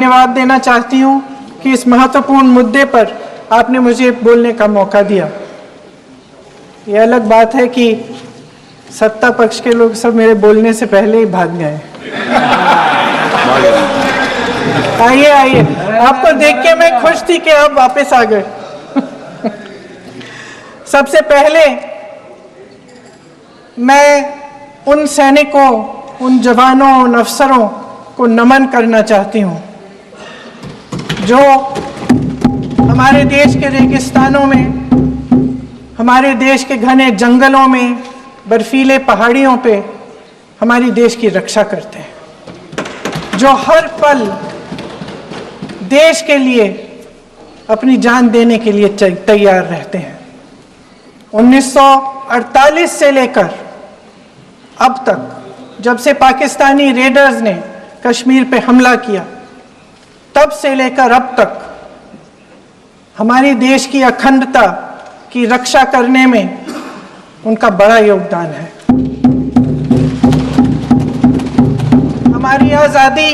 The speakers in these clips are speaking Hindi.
धन्यवाद देना चाहती हूं कि इस महत्वपूर्ण मुद्दे पर आपने मुझे बोलने का मौका दिया। ये अलग बात है कि सत्ता पक्ष के लोग सब मेरे बोलने से पहले ही भाग गए। आइए आइए, आपको देख के मैं खुश थी कि आप वापस आ गए। सबसे पहले मैं उन सैनिकों, उन जवानों, उन अफसरों को नमन करना चाहती हूं जो हमारे देश के रेगिस्तानों में, हमारे देश के घने जंगलों में, बर्फीले पहाड़ियों पे हमारी देश की रक्षा करते हैं, जो हर पल देश के लिए अपनी जान देने के लिए तैयार रहते हैं। 1948 से लेकर अब तक, जब से पाकिस्तानी रेडर्स ने कश्मीर पे हमला किया, तब से लेकर अब तक हमारे देश की अखंडता की रक्षा करने में उनका बड़ा योगदान है। हमारी आज़ादी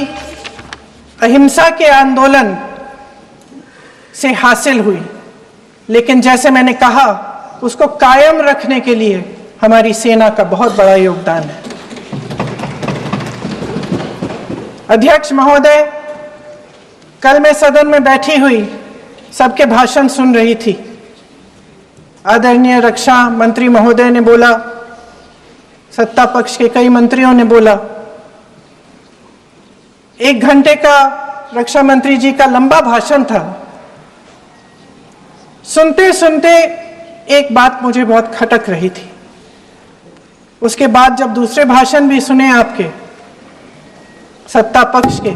अहिंसा के आंदोलन से हासिल हुई, लेकिन जैसे मैंने कहा, उसको कायम रखने के लिए हमारी सेना का बहुत बड़ा योगदान है। अध्यक्ष महोदय, कल मैं सदन में बैठी हुई सबके भाषण सुन रही थी। आदरणीय रक्षा मंत्री महोदय ने बोला, सत्ता पक्ष के कई मंत्रियों ने बोला। 1 घंटे का रक्षा मंत्री जी का लंबा भाषण था। सुनते सुनते एक बात मुझे बहुत खटक रही थी। उसके बाद जब दूसरे भाषण भी सुने आपके सत्ता पक्ष के,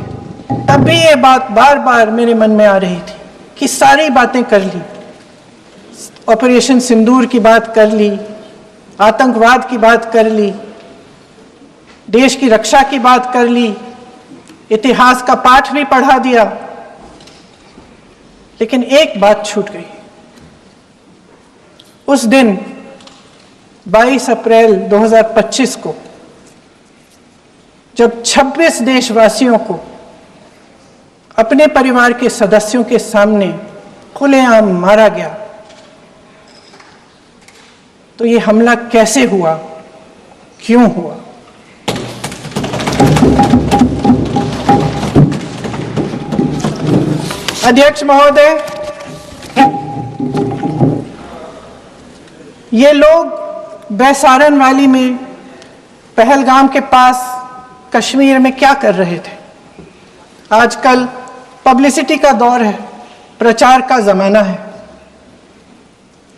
तब भी ये बात बार बार मेरे मन में आ रही थी कि सारी बातें कर ली, ऑपरेशन सिंदूर की बात कर ली, आतंकवाद की बात कर ली, देश की रक्षा की बात कर ली, इतिहास का पाठ भी पढ़ा दिया, लेकिन एक बात छूट गई। उस दिन 22 अप्रैल 2025 को जब 26 देशवासियों को अपने परिवार के सदस्यों के सामने खुलेआम मारा गया, तो ये हमला कैसे हुआ, क्यों हुआ? अध्यक्ष महोदय, ये लोग बैसारन वैली में, पहलगाम के पास कश्मीर में क्या कर रहे थे? आजकल पब्लिसिटी का दौर है, प्रचार का जमाना है।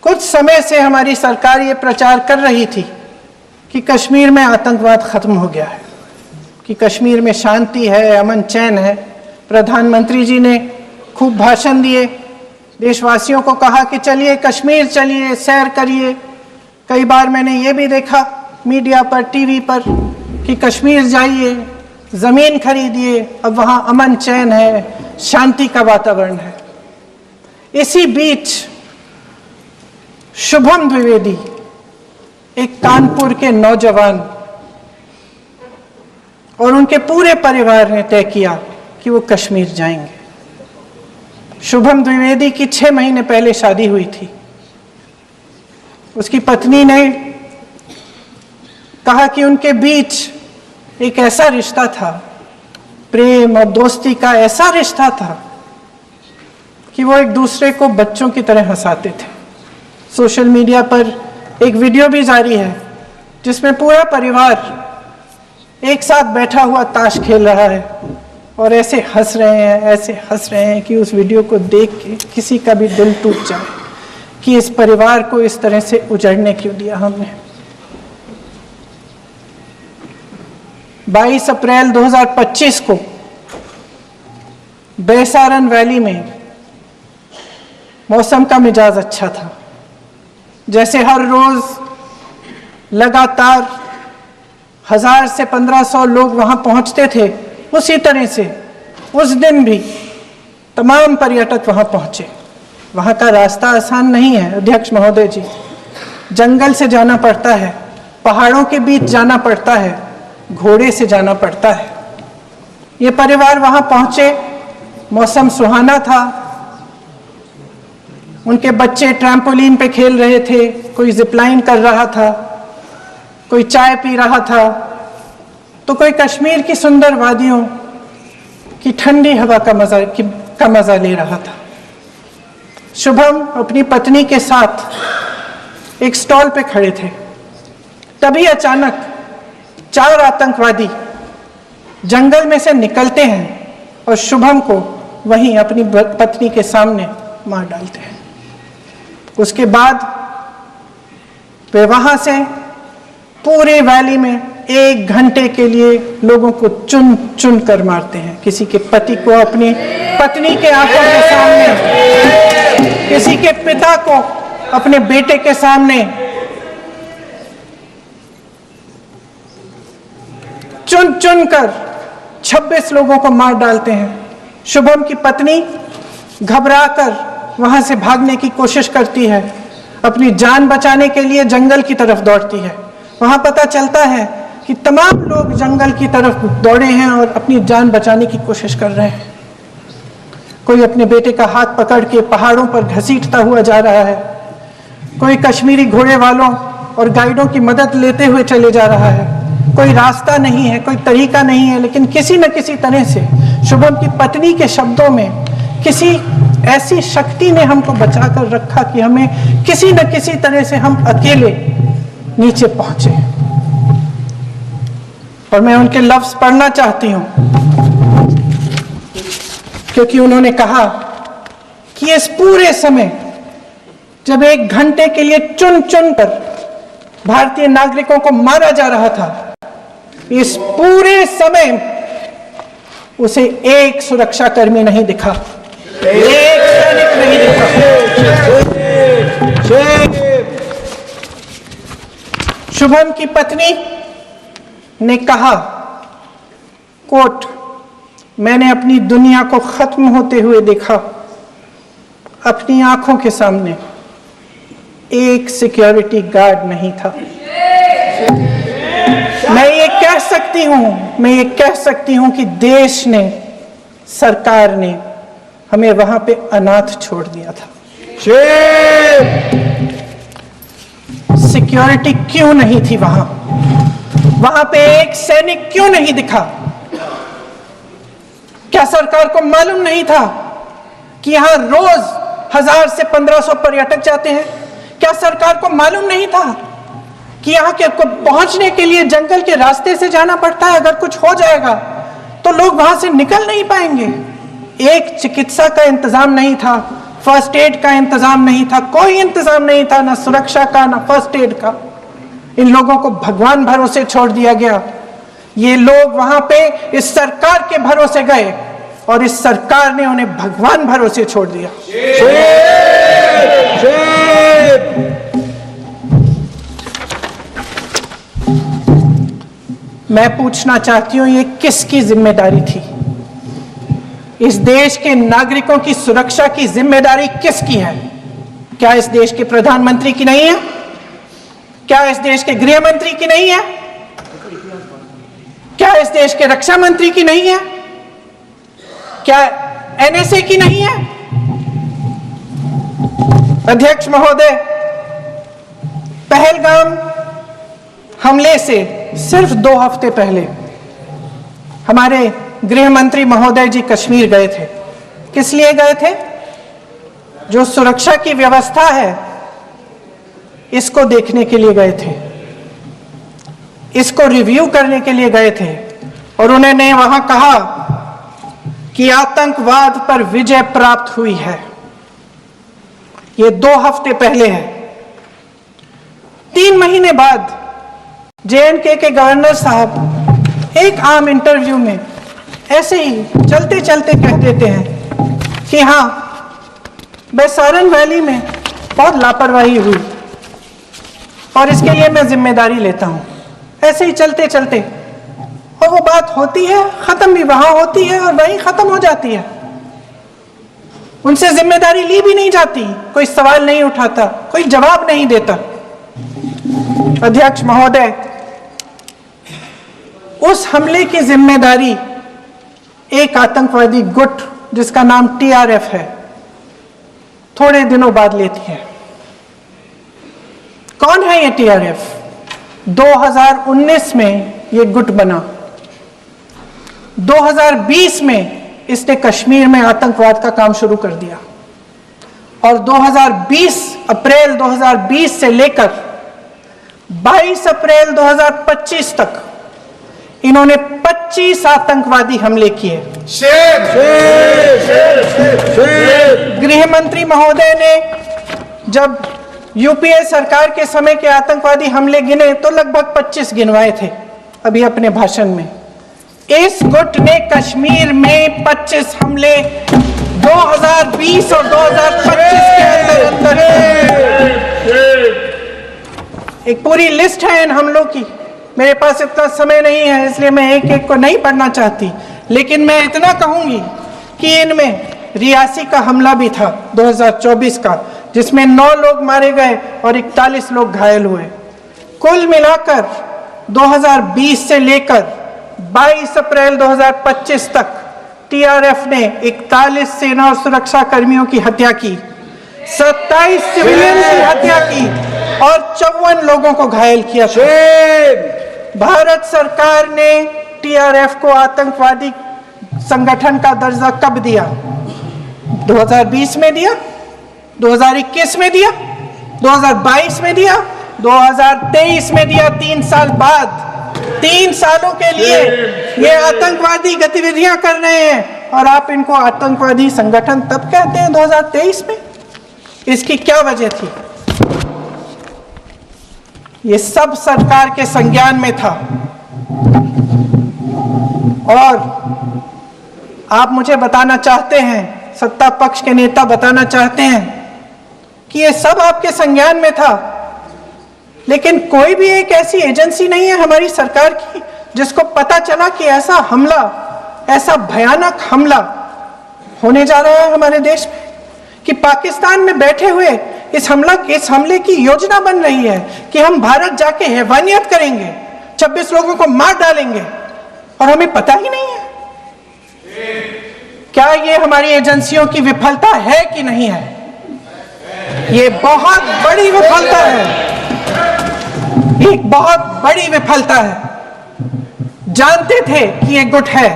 कुछ समय से हमारी सरकार ये प्रचार कर रही थी कि कश्मीर में आतंकवाद खत्म हो गया है, कि कश्मीर में शांति है, अमन चैन है। प्रधानमंत्री जी ने खूब भाषण दिए, देशवासियों को कहा कि चलिए कश्मीर चलिए, सैर करिए। कई बार मैंने ये भी देखा मीडिया पर, टीवी पर, कि कश्मीर जाइए, जमीन खरीदिए, अब वहां अमन चैन है, शांति का वातावरण है। इसी बीच शुभम द्विवेदी, एक कानपुर के नौजवान, और उनके पूरे परिवार ने तय किया कि वो कश्मीर जाएंगे। शुभम द्विवेदी की 6 महीने पहले शादी हुई थी। उसकी पत्नी ने कहा कि उनके बीच एक ऐसा रिश्ता था, प्रेम और दोस्ती का ऐसा रिश्ता था कि वो एक दूसरे को बच्चों की तरह हंसाते थे। सोशल मीडिया पर एक वीडियो भी जारी है जिसमें पूरा परिवार एक साथ बैठा हुआ ताश खेल रहा है और ऐसे हंस रहे हैं, ऐसे हंस रहे हैं कि उस वीडियो को देख के किसी का भी दिल टूट जाए कि इस परिवार को इस तरह से उजड़ने क्यों दिया हमने। 22 अप्रैल 2025 को बैसारन वैली में मौसम का मिजाज अच्छा था। जैसे हर रोज लगातार 1000 से 1500 लोग वहां पहुंचते थे, उसी तरह से उस दिन भी तमाम पर्यटक वहां पहुंचे। वहां का रास्ता आसान नहीं है अध्यक्ष महोदय जी, जंगल से जाना पड़ता है, पहाड़ों के बीच जाना पड़ता है, घोड़े से जाना पड़ता है। ये परिवार वहां पहुंचे मौसम सुहाना था, उनके बच्चे ट्रैम्पोलिन पे खेल रहे थे, कोई जिपलाइन कर रहा था, कोई चाय पी रहा था, तो कोई कश्मीर की सुंदर वादियों की ठंडी हवा का मजा ले रहा था। शुभम अपनी पत्नी के साथ एक स्टॉल पे खड़े थे। तभी अचानक 4 आतंकवादी जंगल में से निकलते हैं और शुभम को वहीं अपनी पत्नी के सामने मार डालते हैं। उसके बाद वे वहां से पूरे वैली में 1 घंटे के लिए लोगों को चुन चुन कर मारते हैं। किसी के पति को अपनी पत्नी के आंखों के सामने, किसी के पिता को अपने बेटे के सामने, चुन चुन कर 26 लोगों को मार डालते हैं। शुभम की पत्नी घबराकर वहां से भागने की कोशिश करती है, अपनी जान बचाने के लिए जंगल की तरफ दौड़ती है। वहां पता चलता है कि तमाम लोग जंगल की तरफ दौड़े हैं और अपनी जान बचाने की कोशिश कर रहे हैं। कोई अपने बेटे का हाथ पकड़ के पहाड़ों पर घसीटता हुआ जा रहा है, कोई कश्मीरी घोड़े वालों और गाइडों की मदद लेते हुए चले जा रहा है। कोई रास्ता नहीं है, कोई तरीका नहीं है, लेकिन किसी न किसी तरह से शुभम की पत्नी के शब्दों में किसी ऐसी शक्ति ने हमको बचा कर रखा कि हमें किसी न किसी तरह से हम अकेले नीचे पहुंचे। और मैं उनके लफ्ज पढ़ना चाहती हूं, क्योंकि उन्होंने कहा कि इस पूरे समय जब 1 घंटे के लिए चुन चुन कर भारतीय नागरिकों को मारा जा रहा था, इस पूरे समय उसे एक सुरक्षाकर्मी नहीं दिखा, एक सैनिक नहीं दिखा। शुभम की पत्नी ने कहा, कोट, मैंने अपनी दुनिया को खत्म होते हुए देखा। अपनी आंखों के सामने एक सिक्योरिटी गार्ड नहीं था। मैं ये कह सकती हूं कि देश ने, सरकार ने हमें वहां पे अनाथ छोड़ दिया था। सिक्योरिटी क्यों नहीं थी वहां? वहां पे एक सैनिक क्यों नहीं दिखा? क्या सरकार को मालूम नहीं था कि यहां रोज 1000 से 1500 पर्यटक जाते हैं? क्या सरकार को मालूम नहीं था कि यहाँ के पहुंचने के लिए जंगल के रास्ते से जाना पड़ता है? अगर कुछ हो जाएगा तो लोग वहां से निकल नहीं पाएंगे। एक चिकित्सा का इंतजाम नहीं था, फर्स्ट एड का इंतजाम नहीं था, कोई इंतजाम नहीं था, ना सुरक्षा का ना फर्स्ट एड का। इन लोगों को भगवान भरोसे छोड़ दिया गया। ये लोग वहां पे इस सरकार के भरोसे गए और इस सरकार ने उन्हें भगवान भरोसे छोड़ दिया। मैं पूछना चाहती हूं, ये किसकी जिम्मेदारी थी? इस देश के नागरिकों की सुरक्षा की जिम्मेदारी किसकी है? क्या इस देश के प्रधानमंत्री की नहीं है? क्या इस देश के गृह मंत्री की नहीं है? क्या इस देश के रक्षा मंत्री की नहीं है? क्या एनएसए की नहीं है? अध्यक्ष महोदय, पहलगाम हमले से सिर्फ 2 हफ्ते पहले हमारे गृह मंत्री महोदय जी कश्मीर गए थे। किस लिए गए थे? जो सुरक्षा की व्यवस्था है इसको देखने के लिए गए थे, इसको रिव्यू करने के लिए गए थे। और उन्होंने वहां कहा कि आतंकवाद पर विजय प्राप्त हुई है। ये 2 हफ्ते पहले है। 3 महीने बाद जेएनके के गवर्नर साहब एक आम इंटरव्यू में ऐसे ही चलते चलते कह देते हैं कि हाँ, बैसारन वैली में बहुत लापरवाही हुई और इसके लिए मैं जिम्मेदारी लेता हूं। ऐसे ही चलते चलते, और वो बात होती है, खत्म भी वहां होती है और वहीं खत्म हो जाती है। उनसे जिम्मेदारी ली भी नहीं जाती, कोई सवाल नहीं उठाता, कोई जवाब नहीं देता। अध्यक्ष महोदय, उस हमले की जिम्मेदारी एक आतंकवादी गुट जिसका नाम TRF है, थोड़े दिनों बाद लेती है। कौन है ये TRF? 2019 में ये गुट बना। 2020 में इसने कश्मीर में आतंकवाद का काम शुरू कर दिया और 2020 अप्रैल 2020 से लेकर 22 अप्रैल 2025 तक इन्होंने 25 आतंकवादी हमले किए। गृह मंत्री महोदय ने जब यूपीए सरकार के समय के आतंकवादी हमले गिने तो लगभग 25 गिनवाए थे अभी अपने भाषण में। इस गुट ने कश्मीर में 25 हमले 2020 और 2025 के अंदर एक पूरी लिस्ट है इन हमलों की। मेरे पास इतना समय नहीं है इसलिए मैं एक एक को नहीं पढ़ना चाहती, लेकिन मैं इतना कहूंगी कि इनमें रियासी का हमला भी था 2024 का, जिसमें 9 लोग मारे गए और 41 लोग घायल हुए। कुल मिलाकर 2020 से लेकर 22 अप्रैल 2025 तक TRF ने 41 सेना और सुरक्षा कर्मियों की हत्या की, 27 सिविलियन की हत्या की और 54 लोगों को घायल किया। भारत सरकार ने TRF को आतंकवादी संगठन का दर्जा कब दिया? 2020 में दिया, 2021 में दिया, 2022 में दिया, 2023 में दिया। 3 साल बाद, 3 सालों के लिए ये आतंकवादी गतिविधियां कर रहे हैं और आप इनको आतंकवादी संगठन तब कहते हैं 2023 में? इसकी क्या वजह थी? ये सब सरकार के संज्ञान में था और आप मुझे बताना चाहते हैं, सत्ता पक्ष के नेता बताना चाहते हैं कि ये सब आपके संज्ञान में था, लेकिन कोई भी एक ऐसी एजेंसी नहीं है हमारी सरकार की जिसको पता चला कि ऐसा हमला, ऐसा भयानक हमला होने जा रहा है हमारे देश में, कि पाकिस्तान में बैठे हुए इस हमले की योजना बन रही है कि हम भारत जाके हैवानियत करेंगे, 26 लोगों को मार डालेंगे और हमें पता ही नहीं है। क्या ये हमारी एजेंसियों की विफलता है कि नहीं है? ये बहुत बड़ी विफलता है, एक बहुत बड़ी विफलता है। जानते थे कि ये गुट है,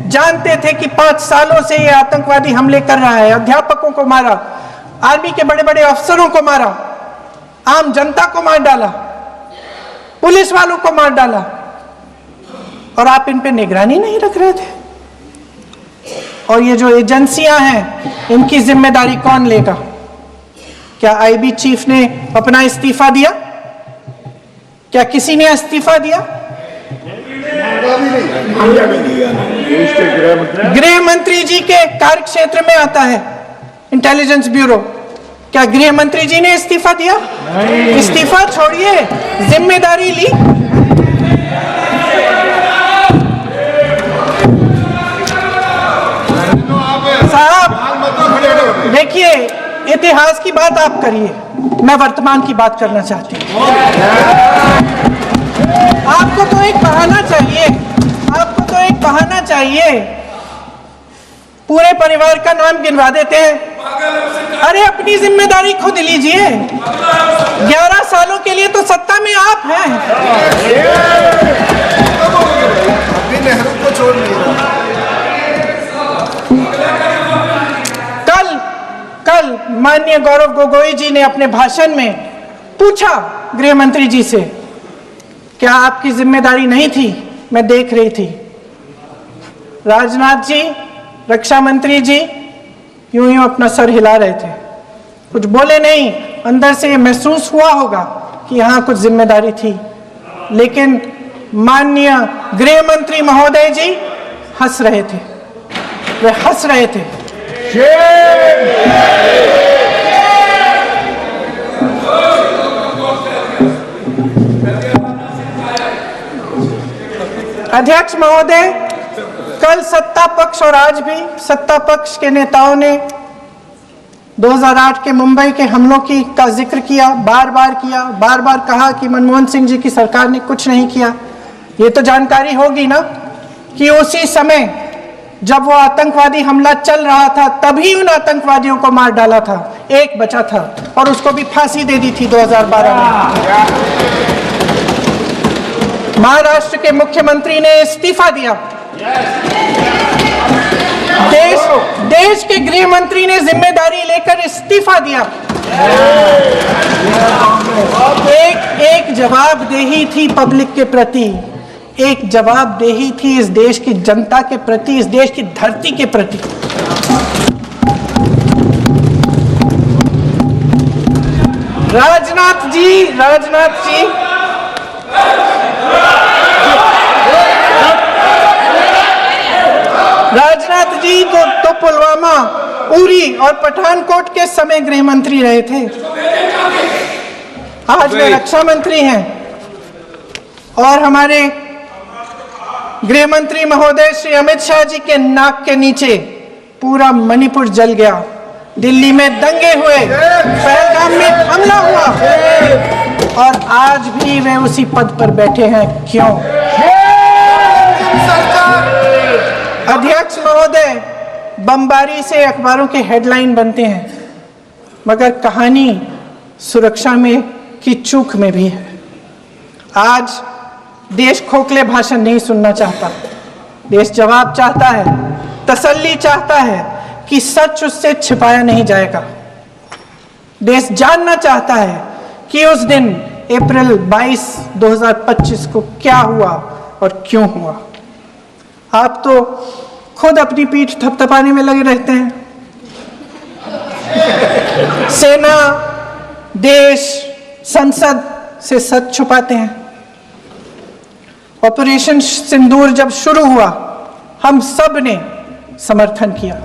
जानते थे कि 5 सालों से ये आतंकवादी हमले कर रहा है, अध्यापकों को मारा, आर्मी के बड़े बड़े अफसरों को मारा, आम जनता को मार डाला, पुलिस वालों को मार डाला, और आप इन पे निगरानी नहीं रख रहे थे। और ये जो एजेंसियां हैं, इनकी जिम्मेदारी कौन लेगा? क्या आईबी चीफ ने अपना इस्तीफा दिया? क्या किसी ने इस्तीफा दिया? गृह मंत्री जी के कार्य क्षेत्र में आता है इंटेलिजेंस ब्यूरो। क्या गृह मंत्री जी ने इस्तीफा दिया? इस्तीफा छोड़िए, जिम्मेदारी ली। साहब देखिए, इतिहास की बात आप करिए, मैं वर्तमान की बात करना चाहती हूँ। आपको तो एक बहाना चाहिए, आपको तो एक बहाना चाहिए। पूरे परिवार का नाम गिनवा देते हैं। अरे अपनी जिम्मेदारी खुद लीजिए। 11 सालों के लिए तो सत्ता में आप हैं। नेहरू को छोड़ नहीं रहा। कल माननीय गौरव गोगोई जी ने अपने भाषण में पूछा गृह मंत्री जी से, क्या आपकी जिम्मेदारी नहीं थी? मैं देख रही थी। राजनाथ जी, रक्षा मंत्री जी यूं यूं अपना सर हिला रहे थे, कुछ बोले नहीं। अंदर से ये महसूस हुआ होगा कि यहाँ कुछ जिम्मेदारी थी, लेकिन माननीय गृह मंत्री महोदय जी हंस रहे थे, वे हंस रहे थे। अध्यक्ष महोदय, कल सत्ता पक्ष और आज भी सत्ता पक्ष के नेताओं ने 2008 के मुंबई के हमलों का जिक्र किया, बार बार कहा कि मनमोहन सिंह जी की सरकार ने कुछ नहीं किया। ये तो जानकारी होगी ना कि उसी समय जब वो आतंकवादी हमला चल रहा था तभी उन आतंकवादियों को मार डाला था, एक बचा था और उसको भी फांसी दे दी थी 2012 में। महाराष्ट्र के मुख्यमंत्री ने इस्तीफा दिया। देश के गृह मंत्री ने जिम्मेदारी लेकर इस्तीफा दिया। एक जवाबदेही थी पब्लिक के प्रति, एक जवाबदेही थी इस देश की जनता के प्रति, इस देश की धरती के प्रति। राजनाथ जी तो पुलवामा, उरी और पठानकोट के समय गृह मंत्री रहे थे। आज वे रक्षा मंत्री हैं और हमारे गृह मंत्री महोदय श्री अमित शाह जी के नाक के नीचे पूरा मणिपुर जल गया, दिल्ली में दंगे हुए, पहलगाम में हमला हुआ और आज भी वे उसी पद पर बैठे हैं। क्यों? अध्यक्ष महोदय, बमबारी से अखबारों के हेडलाइन बनते हैं, मगर कहानी सुरक्षा में की चूक में भी है। आज देश खोखले भाषण नहीं सुनना चाहता, देश जवाब चाहता है, तसल्ली चाहता है कि सच उससे छिपाया नहीं जाएगा। देश जानना चाहता है कि उस दिन अप्रैल 22, 2025 को क्या हुआ और क्यों हुआ। आप तो खुद अपनी पीठ थपथपाने में लगे रहते हैं। सेना, देश, संसद से सच छुपाते हैं। ऑपरेशन सिंदूर जब शुरू हुआ, हम सब ने समर्थन किया,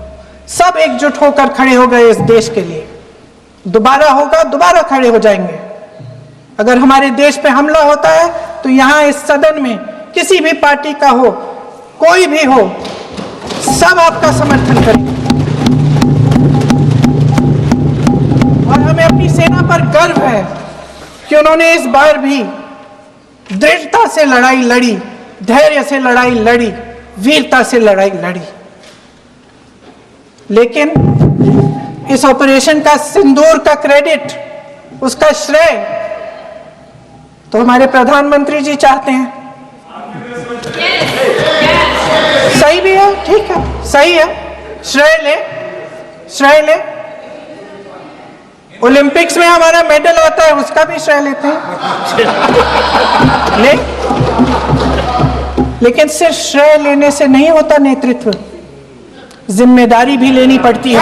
सब एकजुट होकर खड़े हो गए इस देश के लिए। दोबारा होगा, दोबारा खड़े हो जाएंगे। अगर हमारे देश पे हमला होता है तो यहां इस सदन में किसी भी पार्टी का हो, कोई भी हो, सब आपका समर्थन करेंगे। और हमें अपनी सेना पर गर्व है कि उन्होंने इस बार भी दृढ़ता से लड़ाई लड़ी, धैर्य से लड़ाई लड़ी, वीरता से लड़ाई लड़ी। लेकिन इस ऑपरेशन का सिंदूर का क्रेडिट, उसका श्रेय तो हमारे प्रधानमंत्री जी चाहते हैं। सही भी है, ठीक है, सही है, श्रेय ले। ओलंपिक्स में हमारा मेडल आता है, उसका भी श्रेय लेते हैं। लेकिन सिर्फ श्रेय लेने से नहीं होता नेतृत्व, जिम्मेदारी भी लेनी पड़ती है।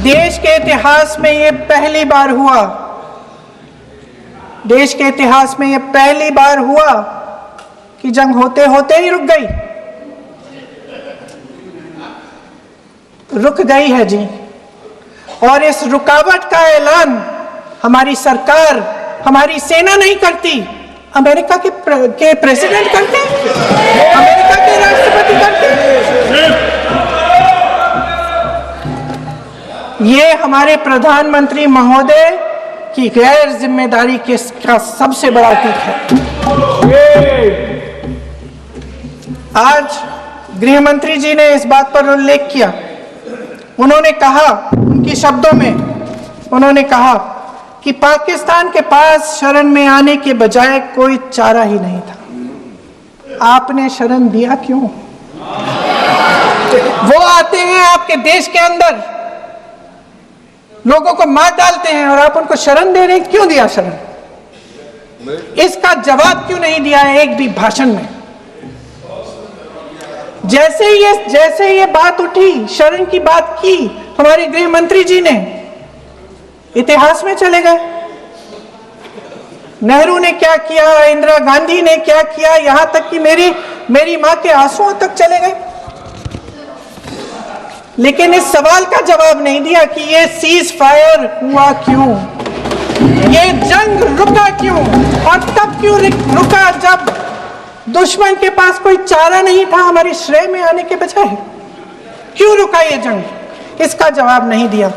देश के इतिहास में ये पहली बार हुआ, देश के इतिहास में ये पहली बार हुआ कि जंग होते होते ही रुक गई। रुक गई है जी। और इस रुकावट का ऐलान हमारी सरकार, हमारी सेना नहीं करती, अमेरिका के प्रेसिडेंट करते, अमेरिका के राष्ट्रपति करते। ये हमारे प्रधानमंत्री महोदय की गैर जिम्मेदारी का सबसे बड़ा प्रतीक है। आज गृह मंत्री जी ने इस बात पर उल्लेख किया। उन्होंने कहा, उनके शब्दों में उन्होंने कहा कि पाकिस्तान के पास शरण में आने के बजाय कोई चारा ही नहीं था। आपने शरण दिया क्यों? वो आते हैं आपके देश के अंदर, लोगों को मार डालते हैं और आप उनको शरण दे रहे हैं। क्यों दिया शरण? इसका जवाब क्यों नहीं दिया है एक भी भाषण में? जैसे ये बात उठी, शरण की बात की, हमारे गृह मंत्री जी ने इतिहास में चले गए। नेहरू ने क्या किया, इंदिरा गांधी ने क्या किया, यहां तक कि मेरी मां के आंसुओं तक चले गए। लेकिन इस सवाल का जवाब नहीं दिया कि ये सीज फायर हुआ क्यों, ये जंग रुका क्यों, और तब क्यों रुका जब दुश्मन के पास कोई चारा नहीं था हमारे श्रेय में आने के बजाय। क्यों रुका ये जंग? इसका जवाब नहीं दिया।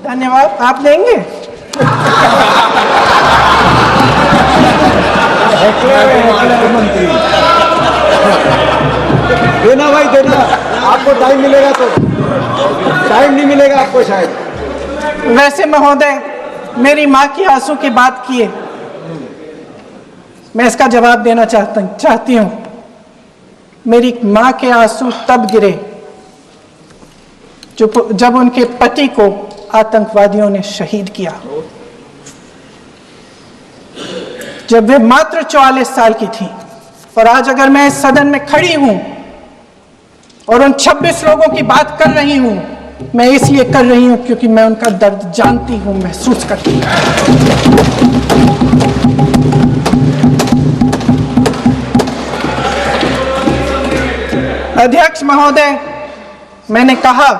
धन्यवाद। आप देंगे? मंत्री देना भाई देना, आपको टाइम मिलेगा तो, टाइम नहीं मिलेगा आपको शायद। वैसे महोदय, मेरी माँ की आंसू की बात किए, मैं इसका जवाब देना चाहती हूँ। मेरी माँ के आंसू तब गिरे जब उनके पति को आतंकवादियों ने शहीद किया, जब वे मात्र 44 साल की थी। और आज अगर मैं इस सदन में खड़ी हूं और उन 26 लोगों की बात कर रही हूं, मैं इसलिए कर रही हूं क्योंकि मैं उनका दर्द जानती हूं, महसूस करती हूं। अध्यक्ष महोदय, मैंने कहा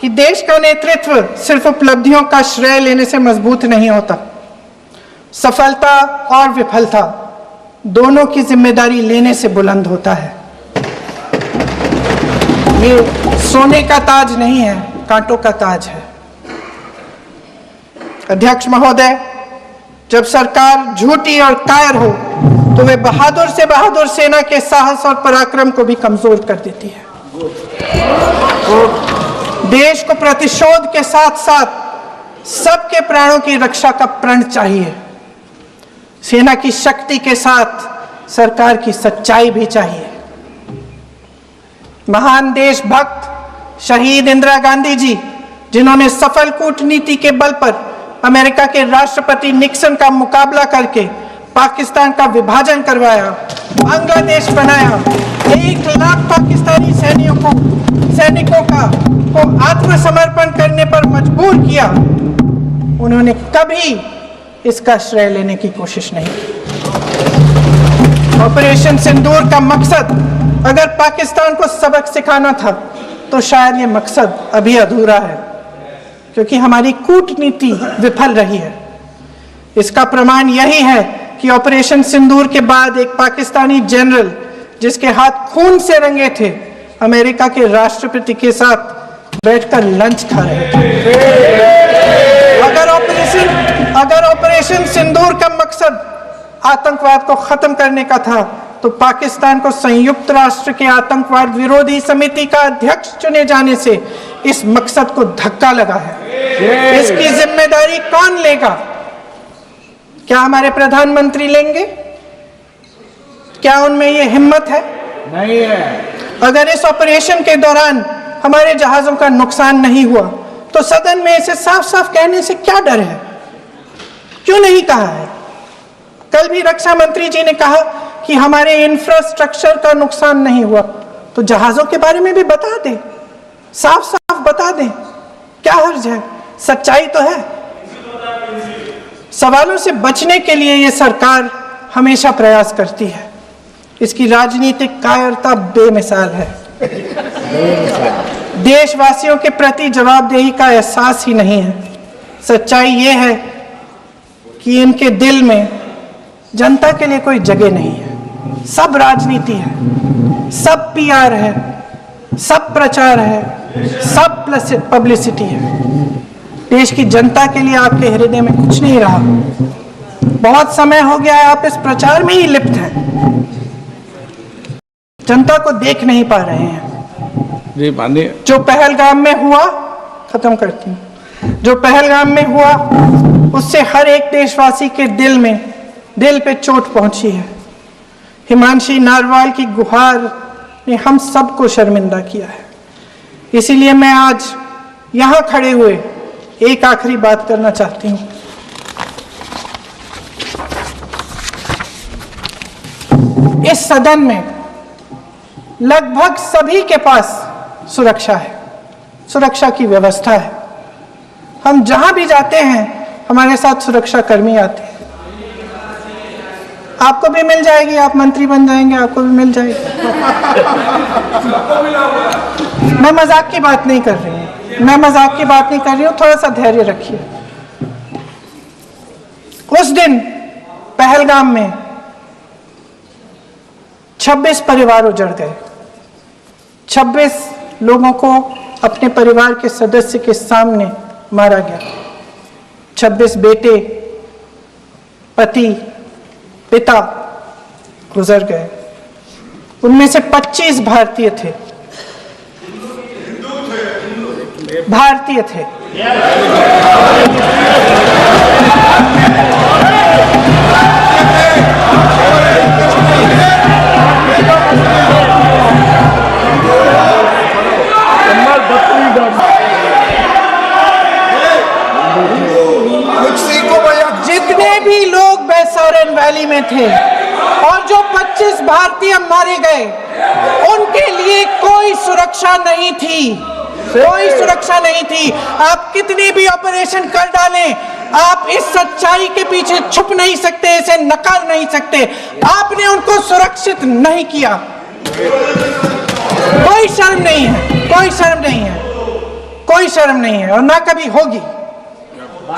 कि देश का नेतृत्व सिर्फ उपलब्धियों का श्रेय लेने से मजबूत नहीं होता। सफलता और विफलता दोनों की जिम्मेदारी लेने से बुलंद होता है। ये सोने का ताज नहीं है, कांटों का ताज है। अध्यक्ष महोदय, जब सरकार झूठी और कायर हो तो वे बहादुर से बहादुर सेना के साहस और पराक्रम को भी कमजोर कर देती है। देश को प्रतिशोध के साथ साथ सबके प्राणों की रक्षा का प्रण चाहिए। सेना की शक्ति के साथ सरकार की सच्चाई भी चाहिए। महान देशभक्त शहीद इंदिरा गांधी जी, जिन्होंने सफल कूटनीति के बल पर अमेरिका के राष्ट्रपति निक्सन का मुकाबला करके पाकिस्तान का विभाजन करवाया, बांग्लादेश बनाया, 1 लाख पाकिस्तानी सैनिकों को आत्मसमर्पण करने पर मजबूर किया, उन्होंने कभी इसका श्रेय लेने की कोशिश नहीं की। ऑपरेशन सिंदूर का मकसद अगर पाकिस्तान को सबक सिखाना था तो शायद ये मकसद अभी अधूरा है, क्योंकि हमारी कूटनीति विफल रही है। इसका प्रमाण यही है कि ऑपरेशन सिंदूर के बाद एक पाकिस्तानी जनरल, जिसके हाथ खून से रंगे थे, अमेरिका के राष्ट्रपति के साथ बैठकर लंच खा रहे थे। अगर ऑपरेशन सिंदूर का मकसद आतंकवाद को खत्म करने का था तो पाकिस्तान को संयुक्त राष्ट्र के आतंकवाद विरोधी समिति का अध्यक्ष चुने जाने से इस मकसद को धक्का लगा है। इसकी जिम्मेदारी कौन लेगा? क्या हमारे प्रधानमंत्री लेंगे? क्या उनमें ये हिम्मत है? नहीं है। अगर इस ऑपरेशन के दौरान हमारे जहाजों का नुकसान नहीं हुआ तो सदन में इसे साफ साफ कहने से क्या डर है? क्यों नहीं कहा है? कल भी रक्षा मंत्री जी ने कहा कि हमारे इंफ्रास्ट्रक्चर का नुकसान नहीं हुआ, तो जहाजों के बारे में भी बता दें, साफ साफ बता दें, क्या हर्ज है? सच्चाई तो है। सवालों से बचने के लिए ये सरकार हमेशा प्रयास करती है। इसकी राजनीतिक कायरता बेमिसाल है। देशवासियों के प्रति जवाबदेही का एहसास ही नहीं है। सच्चाई ये है कि इनके दिल में जनता के लिए कोई जगह नहीं है। सब राजनीति है, सब पीआर है, सब प्रचार है, सब पब्लिसिटी है। देश की जनता के लिए आपके हृदय में कुछ नहीं रहा। बहुत समय हो गया है आप इस प्रचार में ही लिप्त हैं, जनता को देख नहीं पा रहे हैं। जी माननीय, जो पहलगाम में हुआ, खत्म करती हूँ, जो पहलगाम में हुआ उससे हर एक देशवासी के दिल पे चोट पहुंची है। हिमांशी नारवाल की गुहार ने हम सबको शर्मिंदा किया है। इसीलिए मैं आज यहां खड़े हुए एक आखिरी बात करना चाहती हूं। इस सदन में लगभग सभी के पास सुरक्षा है, सुरक्षा की व्यवस्था है। हम जहां भी जाते हैं हमारे साथ सुरक्षा कर्मी आते हैं। आपको भी मिल जाएगी, आप मंत्री बन जाएंगे, आपको भी मिल जाएगी। मैं मजाक की बात नहीं कर रही हूँ, मैं मजाक की बात नहीं कर रही हूँ, थोड़ा सा धैर्य रखिए। उस दिन पहलगाम में 26 परिवार उजड़ गए। 26 लोगों को अपने परिवार के सदस्य के सामने मारा गया। 26 बेटे, पति, पिता गुजर गए। उनमें से 25 भारतीय थे। भारतीय थे। जितने भी लोग बैसारन वैली में थे और जो 25 भारतीय मारे गए, उनके लिए कोई सुरक्षा नहीं थी। कोई सुरक्षा नहीं थी। आप कितने भी ऑपरेशन कर डालें, आप इस सच्चाई के पीछे छुप नहीं सकते, इसे नकार नहीं सकते। आपने उनको सुरक्षित नहीं किया। कोई शर्म नहीं है, कोई शर्म नहीं है, कोई शर्म नहीं है और ना कभी होगी।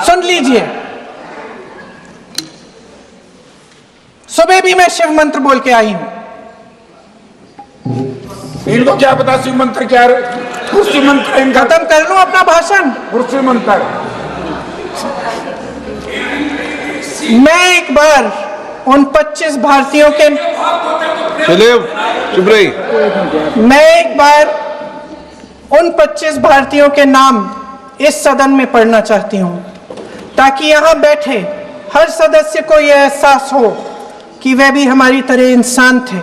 सुन लीजिए, सुबह भी मैं शिव मंत्र बोल के आई हूं। इनको क्या पता शिव मंत्र क्या है? कुर्सी मंत्र इनका। खत्म कर लूं अपना भाषण। कुर्सी मंत्र। मैं एक बार उन 25 भारतीयों के चुप रही। मैं एक बार उन 25 भारतीयों के नाम इस सदन में पढ़ना चाहती हूं, ताकि यहां बैठे हर सदस्य को यह एहसास हो कि वे भी हमारी तरह इंसान थे,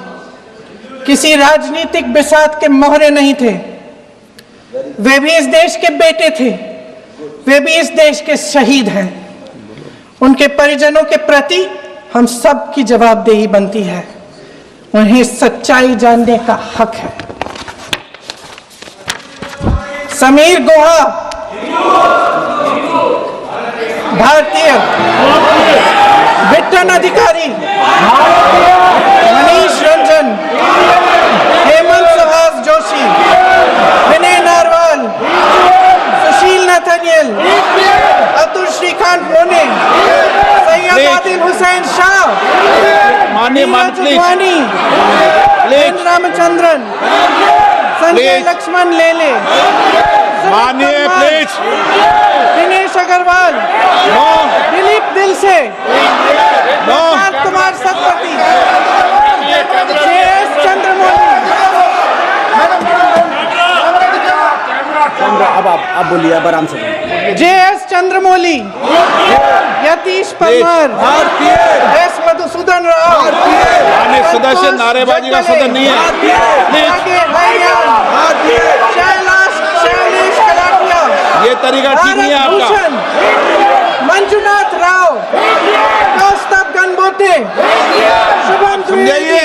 किसी राजनीतिक बिसात के मोहरे नहीं थे। वे भी इस देश के बेटे थे, वे भी इस देश के शहीद हैं। उनके परिजनों के प्रति हम सब की जवाबदेही बनती है। उन्हें सच्चाई जानने का हक है। समीर गुहा भारतीय, विट्टन अधिकारी, मनीष रंजन, हेमंत सुहास जोशी, विनय नारवाल, सुशील नाथानियल, अतुल श्रीकांत मोने, सैयद आदिल हुसैन शाह, नीरज वानी, एन रामचंद्रन, संजय लक्ष्मण लेले, मानिए प्लीज। दिनेश अग्रवाल, दिलीप दिल से, कुमार सतपति, JS चंद्रमौली। अब आप बोलिए, अब आराम से। JS चंद्रमौली, यतीश परमार, S मधुसूदन राव, सदस्य नारेबाजी का सदन नहीं है। शैलेश कलाटिया, ये तरीका ठीक नहीं है आपका। मंजुनाथ राव, कौस्तभ गणबोते, शुभम द्विवेदी,